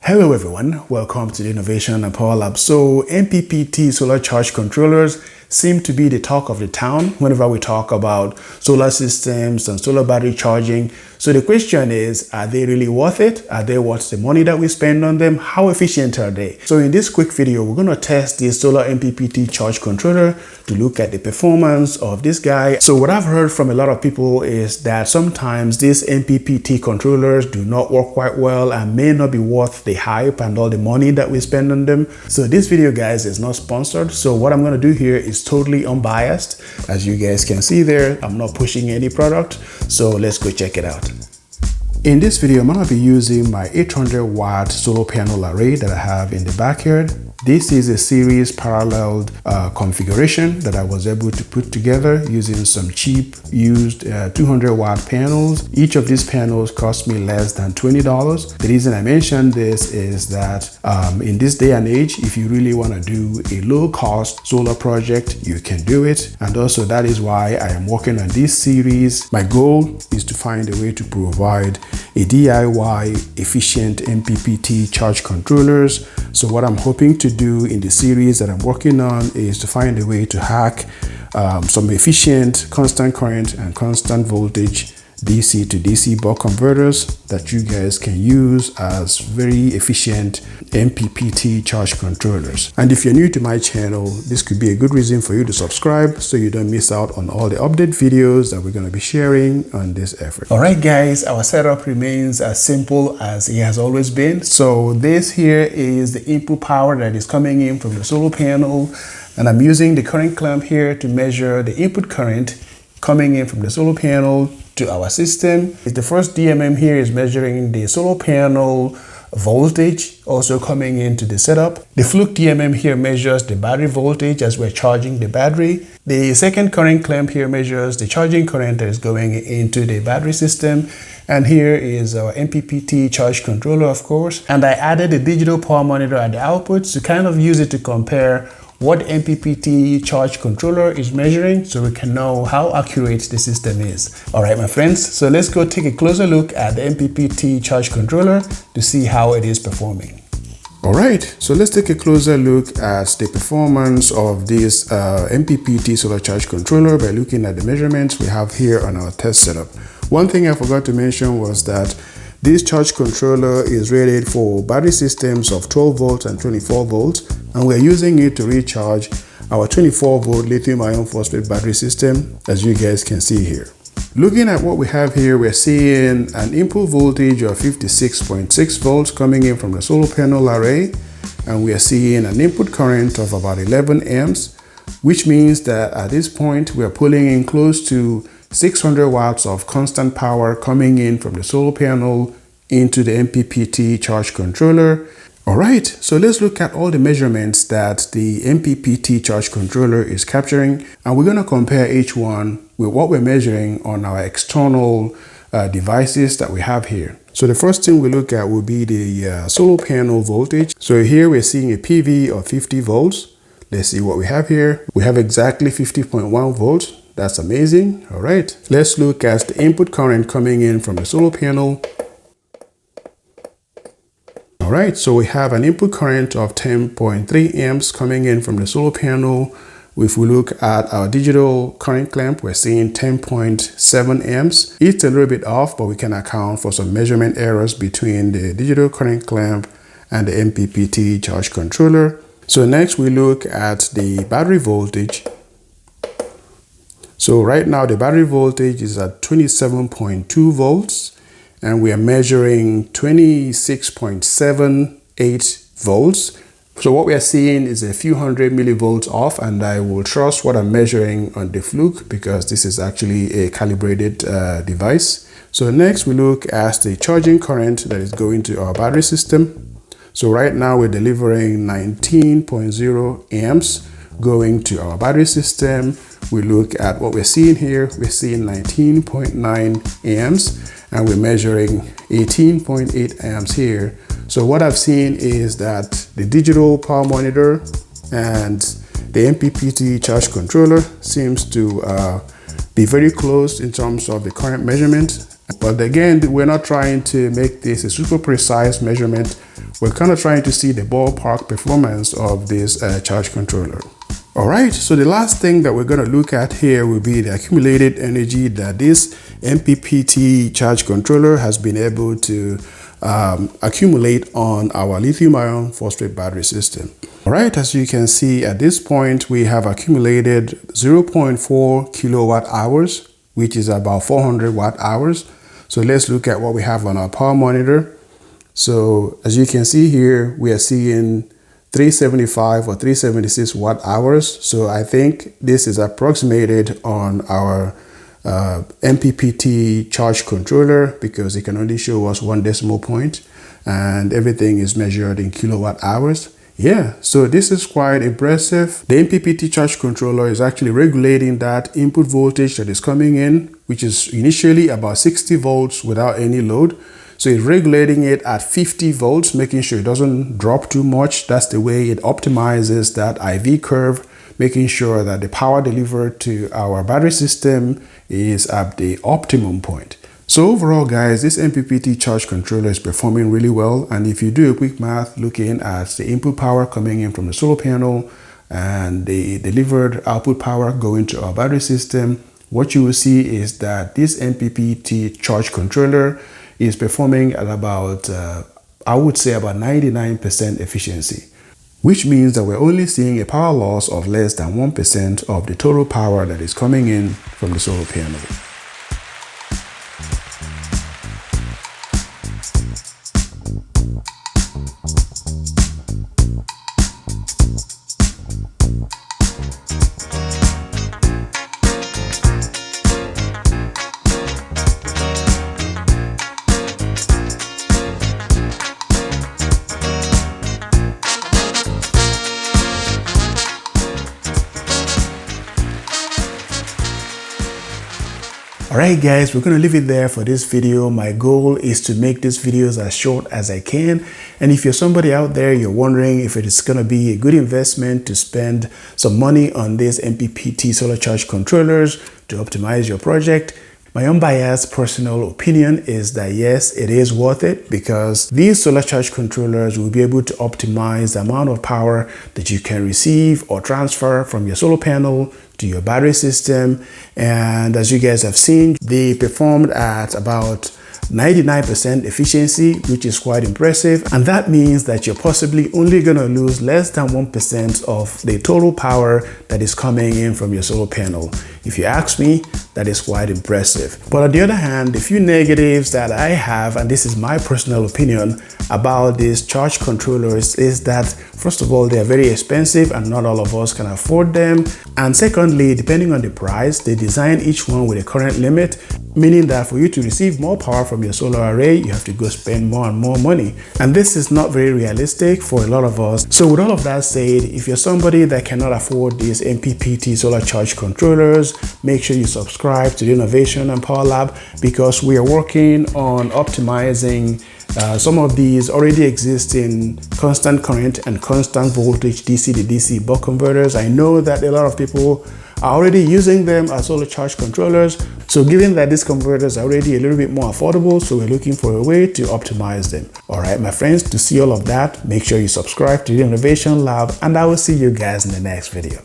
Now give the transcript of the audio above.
Hello everyone, welcome to the Innovation and Power Lab. So MPPT solar charge controllers seem to be the talk of the town whenever we talk about solar systems and solar battery charging. So the question is, are they really worth it? Are they worth the money that we spend on them? How efficient are they? So in this quick video, we're going to test this solar MPPT charge controller to look at the performance of this guy. So what I've heard from a lot of people is that sometimes these MPPT controllers do not work quite well and may not be worth the hype and all the money that we spend on them. So this video, guys, is not sponsored. So what I'm going to do here is totally unbiased. As you guys can see there, I'm not pushing any product. So let's go check it out. In this video, I'm going to be using my 800 watt solar panel array that I have in the backyard. This is a series paralleled configuration that I was able to put together using some cheap used 200 watt panels. Each of these panels cost me less than $20. The reason I mention this is that in this day and age, if you really want to do a low cost solar project, you can do it. And also that is why I am working on this series. My goal is to find a way to provide a DIY efficient MPPT charge controllers. So what I'm hoping to do in the series that I'm working on is to find a way to hack some efficient constant current and constant voltage DC to DC buck converters that you guys can use as very efficient MPPT charge controllers. And if you're new to my channel, this could be a good reason for you to subscribe so you don't miss out on all the update videos that we're going to be sharing on this effort. All right, guys, our setup remains as simple as it has always been. So this here is the input power that is coming in from the solar panel, and I'm using the current clamp here to measure the input current coming in from the solar panel to our system. The first DMM here is measuring the solar panel voltage also coming into the setup. The fluke DMM here measures the battery voltage as we're charging the battery. The second current clamp here measures the charging current that is going into the battery system. And here is our MPPT charge controller, of course. And I added a digital power monitor at the output to kind of use it to compare what MPPT charge controller is measuring so we can know how accurate the system is. All right, my friends, so let's go take a closer look at the MPPT charge controller to see how it is performing. All right, so let's take a closer look at the performance of this MPPT solar charge controller by looking at the measurements we have here on our test setup. One thing I forgot to mention was that this charge controller is rated for battery systems of 12 volts and 24 volts, and we're using it to recharge our 24 volt lithium iron phosphate battery system, as you guys can see here. Looking at what we have here, we're seeing an input voltage of 56.6 volts coming in from the solar panel array, and we are seeing an input current of about 11 amps, which means that at this point we are pulling in close to 600 watts of constant power coming in from the solar panel into the MPPT charge controller. All right, so let's look at all the measurements that the MPPT charge controller is capturing, and we're going to compare each one with what we're measuring on our external devices that we have here. So the first thing we look at will be the solar panel voltage. So here we're seeing a PV of 50 volts. Let's see what we have here. We have exactly 50.1 volts. That's amazing. All right, let's look at the input current coming in from the solar panel. All right, so we have an input current of 10.3 amps coming in from the solar panel. If we look at our digital current clamp, we're seeing 10.7 amps. It's a little bit off, but we can account for some measurement errors between the digital current clamp and the MPPT charge controller. So next we look at the battery voltage. So right now the battery voltage is at 27.2 volts and we are measuring 26.78 volts. So what we are seeing is a few hundred millivolts off, and I will trust what I'm measuring on the Fluke because this is actually a calibrated device. So next we look at the charging current that is going to our battery system. So right now we're delivering 19.0 amps going to our battery system. We look at what we're seeing here. We're seeing 19.9 amps and we're measuring 18.8 amps here. So what I've seen is that the digital power monitor and the MPPT charge controller seems to be very close in terms of the current measurement. But again, we're not trying to make this a super precise measurement. We're kind of trying to see the ballpark performance of this charge controller. All right, so the last thing that we're going to look at here will be the accumulated energy that this MPPT charge controller has been able to accumulate on our lithium iron phosphate battery system. All right, as you can see at this point, we have accumulated 0.4 kilowatt hours, which is about 400 watt hours. So let's look at what we have on our power monitor. So as you can see here, we are seeing 375 or 376 watt hours. So I think this is approximated on our MPPT charge controller because it can only show us 1 decimal point and everything is measured in kilowatt hours. Yeah, so this is quite impressive. The MPPT charge controller is actually regulating that input voltage that is coming in, which is initially about 60 volts without any load. So it's regulating it at 50 volts, making sure it doesn't drop too much. That's the way it optimizes that IV curve, making sure that the power delivered to our battery system is at the optimum point. So overall, guys, this MPPT charge controller is performing really well. And if you do a quick math looking at the input power coming in from the solar panel and the delivered output power going to our battery system, what you will see is that this MPPT charge controller is performing at about, I would say about 99% efficiency, which means that we're only seeing a power loss of less than 1% of the total power that is coming in from the solar panel. Alright guys, we're going to leave it there for this video. My goal is to make these videos as short as I can. And if you're somebody out there, you're wondering if it is going to be a good investment to spend some money on these MPPT solar charge controllers to optimize your project, my unbiased personal opinion is that yes, it is worth it because these solar charge controllers will be able to optimize the amount of power that you can receive or transfer from your solar panel to your battery system. And as you guys have seen, they performed at about 99% efficiency, which is quite impressive. And that means that you're possibly only going to lose less than 1% of the total power that is coming in from your solar panel. If you ask me, that is quite impressive. But on the other hand, the few negatives that I have, and this is my personal opinion about these charge controllers, is that first of all, they are very expensive and not all of us can afford them. And secondly, depending on the price, they design each one with a current limit, meaning that for you to receive more power from your solar array, you have to go spend more and more money. And this is not very realistic for a lot of us. So with all of that said, if you're somebody that cannot afford these MPPT solar charge controllers, make sure you subscribe to the Innovation and Power Lab because we are working on optimizing some of these already existing constant current and constant voltage DC to DC buck converters. I know that a lot of people are already using them as solar charge controllers. So given that these converters are already a little bit more affordable, so we're looking for a way to optimize them. All right, my friends, to see all of that, make sure you subscribe to the Innovation Lab and I will see you guys in the next video.